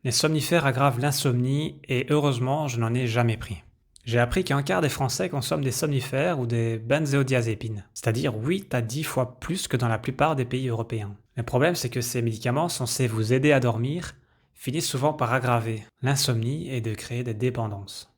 Les somnifères aggravent l'insomnie et heureusement, je n'en ai jamais pris. J'ai appris qu'un quart des Français consomment des somnifères ou des benzodiazépines, c'est-à-dire 8 à 10 fois plus que dans la plupart des pays européens. Le problème, c'est que ces médicaments censés vous aider à dormir finissent souvent par aggraver l'insomnie et de créer des dépendances.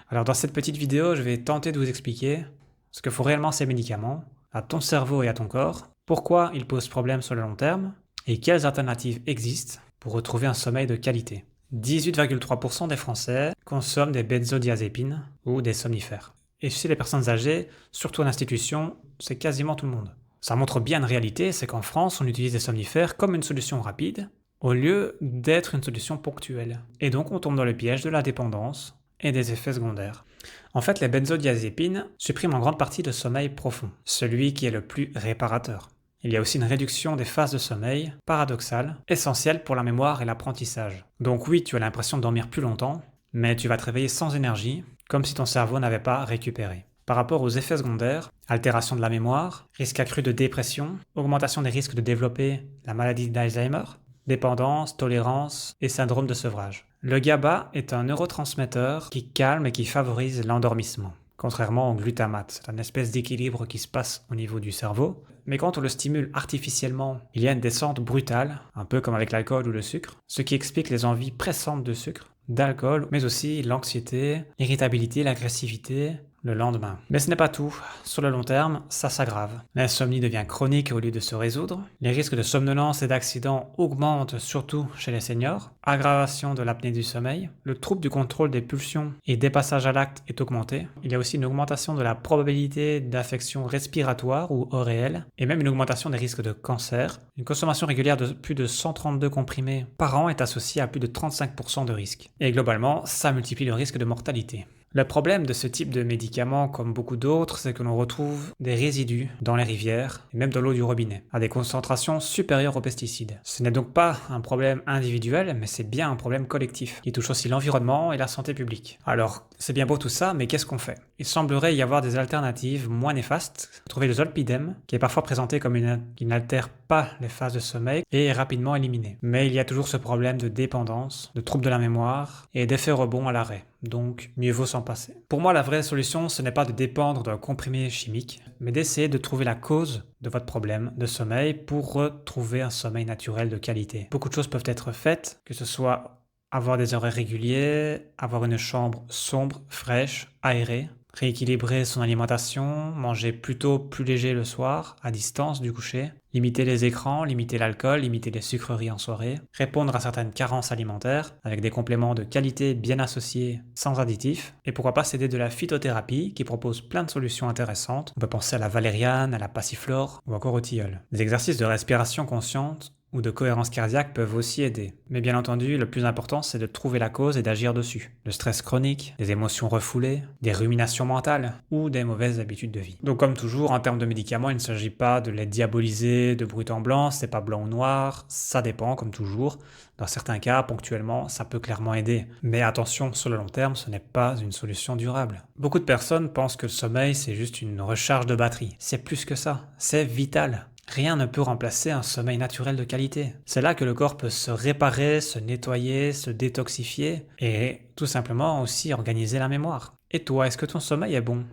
Alors dans cette petite vidéo, je vais tenter de vous expliquer ce que font réellement ces médicaments à ton cerveau et à ton corps, pourquoi ils posent problème sur le long terme et quelles alternatives existent pour retrouver un sommeil de qualité. 18,3% des Français consomment des benzodiazépines ou des somnifères. Et chez les personnes âgées, surtout en institution, c'est quasiment tout le monde. Ça montre bien une réalité, c'est qu'en France, on utilise des somnifères comme une solution rapide, au lieu d'être une solution ponctuelle. Et donc on tombe dans le piège de la dépendance et des effets secondaires. En fait, les benzodiazépines suppriment en grande partie le sommeil profond, celui qui est le plus réparateur. Il y a aussi une réduction des phases de sommeil, paradoxale, essentielle pour la mémoire et l'apprentissage. Donc oui, tu as l'impression de dormir plus longtemps, mais tu vas te réveiller sans énergie, comme si ton cerveau n'avait pas récupéré. Par rapport aux effets secondaires, altération de la mémoire, risque accru de dépression, augmentation des risques de développer la maladie d'Alzheimer, dépendance, tolérance et syndrome de sevrage. Le GABA est un neurotransmetteur qui calme et qui favorise l'endormissement. Contrairement au glutamate, c'est une espèce d'équilibre qui se passe au niveau du cerveau. Mais quand on le stimule artificiellement, il y a une descente brutale, un peu comme avec l'alcool ou le sucre, ce qui explique les envies pressantes de sucre, d'alcool, mais aussi l'anxiété, l'irritabilité, l'agressivité, le lendemain. Mais ce n'est pas tout. Sur le long terme, ça s'aggrave. L'insomnie devient chronique au lieu de se résoudre. Les risques de somnolence et d'accidents augmentent surtout chez les seniors. Aggravation de l'apnée du sommeil. Le trouble du contrôle des pulsions et des passages à l'acte est augmenté. Il y a aussi une augmentation de la probabilité d'affections respiratoires ou ORL et même une augmentation des risques de cancer. Une consommation régulière de plus de 132 comprimés par an est associée à plus de 35% de risque. Et globalement, ça multiplie le risque de mortalité. Le problème de ce type de médicaments, comme beaucoup d'autres, c'est que l'on retrouve des résidus dans les rivières et même dans l'eau du robinet, à des concentrations supérieures aux pesticides. Ce n'est donc pas un problème individuel, mais c'est bien un problème collectif, qui touche aussi l'environnement et la santé publique. Alors, c'est bien beau tout ça, mais qu'est-ce qu'on fait? Il semblerait y avoir des alternatives moins néfastes. Trouver le zolpidem, qui est parfois présenté comme qui n'altère pas les phases de sommeil et est rapidement éliminé. Mais il y a toujours ce problème de dépendance, de troubles de la mémoire et d'effets rebonds à l'arrêt. Donc, mieux vaut s'en passer. Pour moi, la vraie solution, ce n'est pas de dépendre d'un comprimé chimique, mais d'essayer de trouver la cause de votre problème de sommeil pour retrouver un sommeil naturel de qualité. Beaucoup de choses peuvent être faites, que ce soit avoir des horaires réguliers, avoir une chambre sombre, fraîche, aérée, rééquilibrer son alimentation, manger plutôt plus léger le soir, à distance du coucher, limiter les écrans, limiter l'alcool, limiter les sucreries en soirée, répondre à certaines carences alimentaires avec des compléments de qualité bien associés sans additifs, et pourquoi pas s'aider de la phytothérapie qui propose plein de solutions intéressantes. On peut penser à la valériane, à la passiflore ou encore au tilleul. Des exercices de respiration consciente ou de cohérence cardiaque peuvent aussi aider. Mais bien entendu, le plus important, c'est de trouver la cause et d'agir dessus. Le stress chronique, des émotions refoulées, des ruminations mentales ou des mauvaises habitudes de vie. Donc comme toujours, en termes de médicaments, il ne s'agit pas de les diaboliser de brut en blanc, c'est pas blanc ou noir, ça dépend comme toujours. Dans certains cas, ponctuellement, ça peut clairement aider. Mais attention, sur le long terme, ce n'est pas une solution durable. Beaucoup de personnes pensent que le sommeil, c'est juste une recharge de batterie. C'est plus que ça, c'est vital. Rien ne peut remplacer un sommeil naturel de qualité. C'est là que le corps peut se réparer, se nettoyer, se détoxifier et tout simplement aussi organiser la mémoire. Et toi, est-ce que ton sommeil est bon?